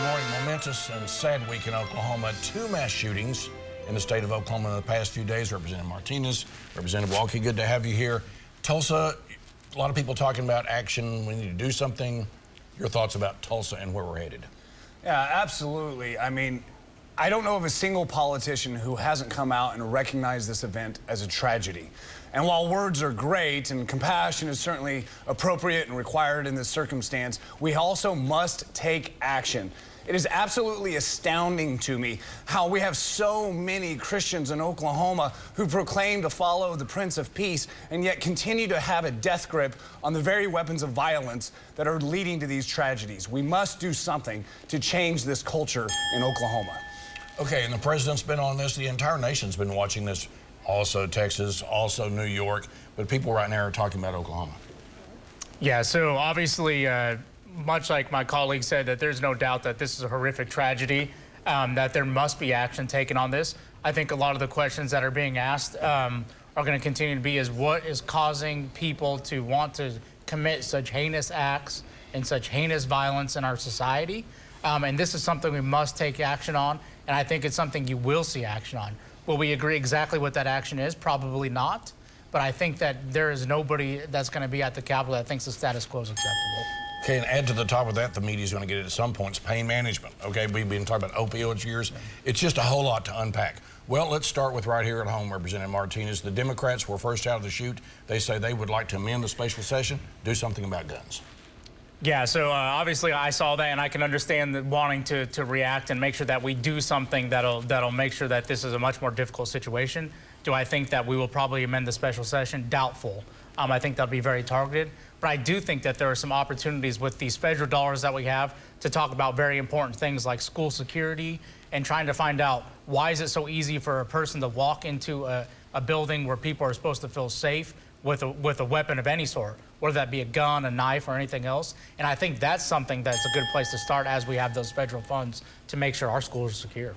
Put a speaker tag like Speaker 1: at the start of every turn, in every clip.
Speaker 1: Good morning. Momentous and sad week in Oklahoma. 2 mass shootings in the state of Oklahoma in the past few days. Representative Martinez, Representative Walke, good to have you here. Tulsa, a lot of people talking about action. We need to do something. Your thoughts about Tulsa and where we're headed?
Speaker 2: Yeah, absolutely. I mean, I don't know of a single politician who hasn't come out and recognized this event as a tragedy. And while words are great and compassion is certainly appropriate and required in this circumstance, we also must take action. It is absolutely astounding to me how we have so many Christians in Oklahoma who proclaim to follow the Prince of Peace and yet continue to have a death grip on the very weapons of violence that are leading to these tragedies. We must do something to change this culture in Oklahoma.
Speaker 1: Okay, and the president's been on this. The entire nation's been watching this. Also Texas, also New York. But people right now are talking about Oklahoma.
Speaker 3: Yeah, so obviously, much like my colleague said, that there's no doubt that this is a horrific tragedy, that there must be action taken on this. I think a lot of the questions that are being asked are going to continue to be is what is causing people to want to commit such heinous acts and such heinous violence in our society. And this is something we must take action on, and I think it's something you will see action on. Will we agree exactly what that action is? Probably not. But I think that there is nobody that's going to be at the Capitol that thinks the status quo is acceptable.
Speaker 1: Okay, and add to the top of that, the media's going to get it at some point, it's pain management. Okay, we've been talking about opioids years. It's just a whole lot to unpack. Well, let's start with right here at home, Representative Martinez. The Democrats were first out of the chute. They say they would like to amend the special session, do something about guns.
Speaker 3: Yeah, so obviously I saw that, and I can understand that wanting to react and make sure that we do something that'll make sure that this is a much more difficult situation. Do I think that we will probably amend the special session? Doubtful. I think that'll be very targeted. But I do think that there are some opportunities with these federal dollars that we have to talk about very important things like school security and trying to find out why is it so easy for a person to walk into a building where people are supposed to feel safe with a weapon of any sort, whether that be a gun, a knife, or anything else. And I think that's something that's a good place to start as we have those federal funds to make sure our schools are secure.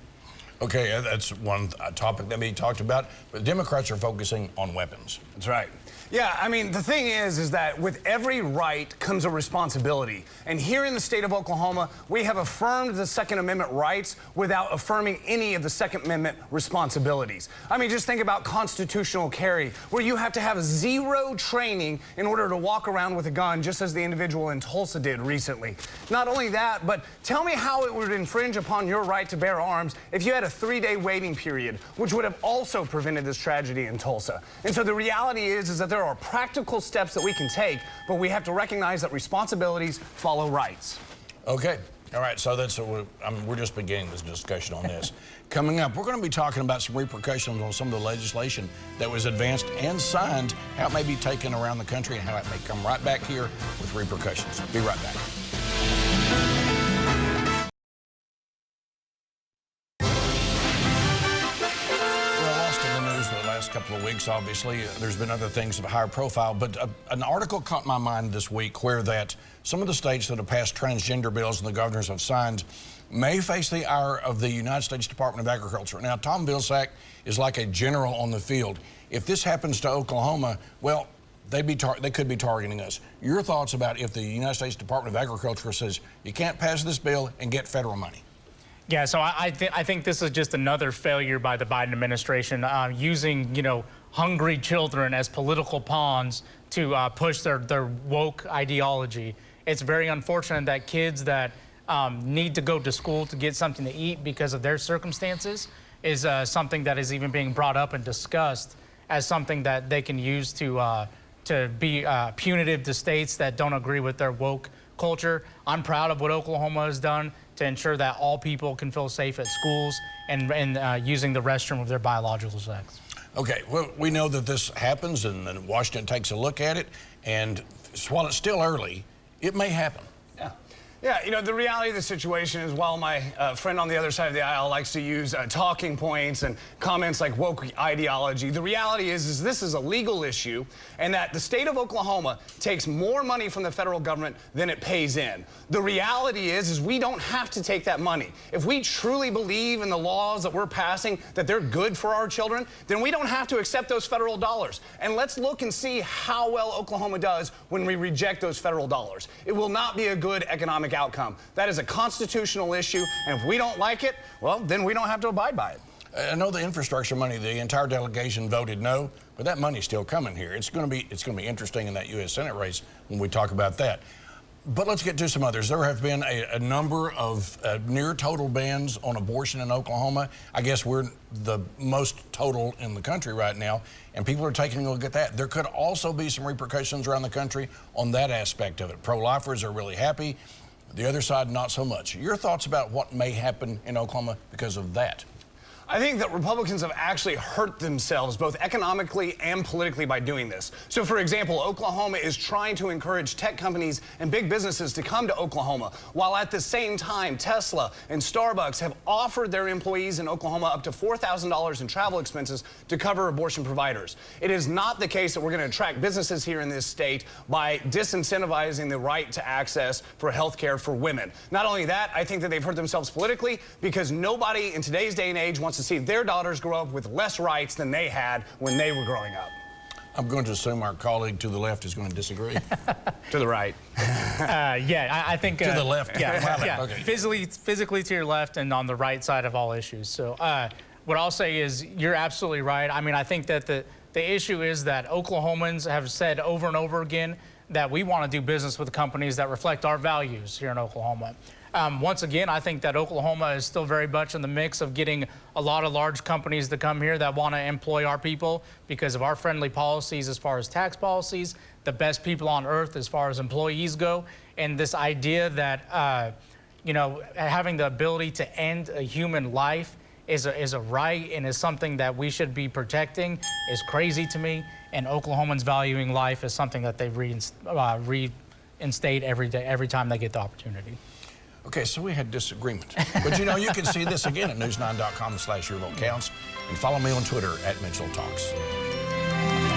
Speaker 1: Okay, that's one topic that we talked about, but Democrats are focusing on weapons.
Speaker 2: That's right. Yeah, I mean, the thing is that with every right comes a responsibility. And here in the state of Oklahoma, we have affirmed the Second Amendment rights without affirming any of the Second Amendment responsibilities. I mean, just think about constitutional carry, where you have to have 0 training in order to walk around with a gun, just as the individual in Tulsa did recently. Not only that, but tell me how it would infringe upon your right to bear arms if you had a 3-day waiting period, which would have also prevented this tragedy in Tulsa. And so the reality is that there are practical steps that we can take, but we have to recognize that responsibilities follow rights.
Speaker 1: Okay. All right, so that's we're just beginning this discussion on this. Coming up, we're going to be talking about some repercussions on some of the legislation that was advanced and signed, how it may be taken around the country, and how it may come right back here with repercussions. Be right back. Couple of weeks, obviously. There's been other things of a higher profile, but an article caught my mind this week where that some of the states that have passed transgender bills and the governors have signed may face the ire of the United States Department of Agriculture. Now, Tom Vilsack is like a general on the field. If this happens to Oklahoma, well, they could be targeting us. Your thoughts about if the United States Department of Agriculture says you can't pass this bill and get federal money?
Speaker 3: Yeah, so I think this is just another failure by the Biden administration, using, hungry children as political pawns to push their woke ideology. It's very unfortunate that kids that need to go to school to get something to eat because of their circumstances is something that is even being brought up and discussed as something that they can use to be punitive to states that don't agree with their woke culture. I'm proud of what Oklahoma has done to ensure that all people can feel safe at schools and using the restroom of their biological sex.
Speaker 1: Okay, well, we know that this happens and then Washington takes a look at it, and while it's still early, it may happen.
Speaker 2: Yeah, the reality of the situation is while my friend on the other side of the aisle likes to use talking points and comments like woke ideology, the reality is this is a legal issue and that the state of Oklahoma takes more money from the federal government than it pays in. The reality is we don't have to take that money. If we truly believe in the laws that we're passing, that they're good for our children, then we don't have to accept those federal dollars. And let's look and see how well Oklahoma does when we reject those federal dollars. It will not be a good economic outcome. That is a constitutional issue, and if we don't like it, well, then we don't have to abide by it.
Speaker 1: I know the infrastructure money, the entire delegation voted no, but that money's still coming here. It's going to be interesting in that U.S. Senate race when we talk about that. But let's get to some others. There have been a number of near total bans on abortion in Oklahoma. I guess we're the most total in the country right now, and people are taking a look at that. There could also be some repercussions around the country on that aspect of it. Pro-lifers are really happy. The other side, not so much. Your thoughts about what may happen in Oklahoma because of that?
Speaker 2: I think that Republicans have actually hurt themselves both economically and politically by doing this. So, for example, Oklahoma is trying to encourage tech companies and big businesses to come to Oklahoma, while at the same time, Tesla and Starbucks have offered their employees in Oklahoma up to $4,000 in travel expenses to cover abortion providers. It is not the case that we're going to attract businesses here in this state by disincentivizing the right to access for health care for women. Not only that, I think that they've hurt themselves politically because nobody in today's day and age wants to see their daughters grow up with less rights than they had when they were growing up.
Speaker 1: I'm going to assume our colleague to the left is going to disagree.
Speaker 2: To the right.
Speaker 3: Yeah, I think...
Speaker 1: to the left.
Speaker 3: Yeah,
Speaker 1: Okay.
Speaker 3: Physically to your left and on the right side of all issues. So what I'll say is you're absolutely right. I mean, I think that the issue is that Oklahomans have said over and over again that we want to do business with companies that reflect our values here in Oklahoma. Once again, I think that Oklahoma is still very much in the mix of getting a lot of large companies to come here that want to employ our people because of our friendly policies as far as tax policies, the best people on earth as far as employees go, and this idea that, you know, having the ability to end a human life is a right and is something that we should be protecting is crazy to me, and Oklahomans valuing life is something that they reinstate every day, every time they get the opportunity.
Speaker 1: Okay, so we had disagreement. But you know, you can see this again at news9.com/YourVoteCounts and follow me on Twitter @MitchellTalks.